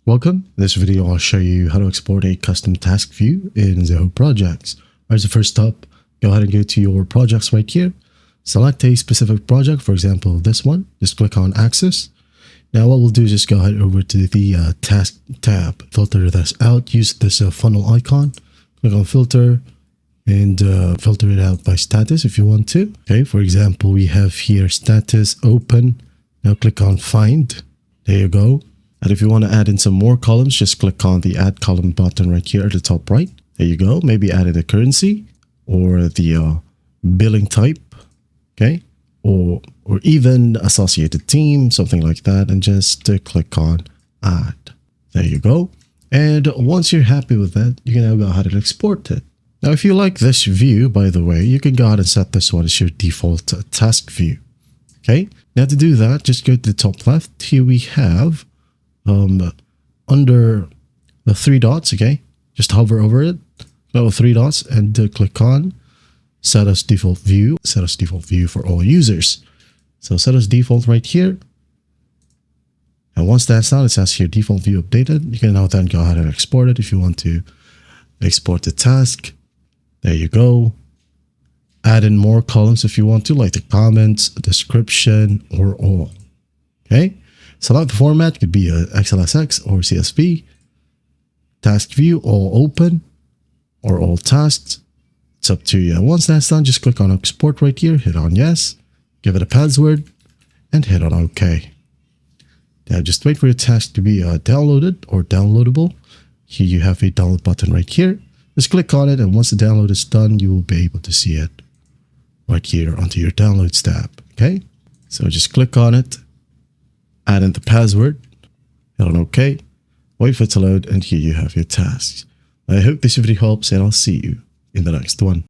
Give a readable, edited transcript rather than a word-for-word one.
Welcome. In this video, I'll show you how to export a custom task view in Zoho Projects. As the first step, go ahead and go to your projects right here. Select a specific project, for example, this one. Just click on Access. Now what we'll do is just go ahead over to the Task tab. Filter this out. Use this funnel icon. Click on Filter and filter it out by status if you want to. Okay, for example, we have here Status Open. Now click on Find. There you go. And if you want to add in some more columns, just click on the Add Column button right here at the top right. There you go. Maybe add in a currency or the billing type, okay? Or even associated team, something like that. And just click on Add. There you go. And once you're happy with that, you can now go ahead and export it. Now, if you like this view, by the way, you can go ahead and set this one as your default task view, okay? Now to do that, just go to the top left. Here we have under the three dots, okay, just hover over it, go three dots and click on set as default view for all users. So set as default right here, and once that's done, it says here default view updated. You can now then go ahead and export it if you want to export the task. There you go. Add in more columns if you want to, like the comments, description, or all. Okay. Select the format, could be a XLSX or CSV. Task view, all open or all tasks. It's up to you. Once that's done, just click on export right here, hit on yes, give it a password, and hit on OK. Now just wait for your task to be downloaded or downloadable. Here you have a download button right here. Just click on it, and once the download is done, you will be able to see it right here onto your downloads tab. Okay, so just click on it. Add in the password, hit on OK, wait for it to load, and here you have your tasks. I hope this video helps, and I'll see you in the next one.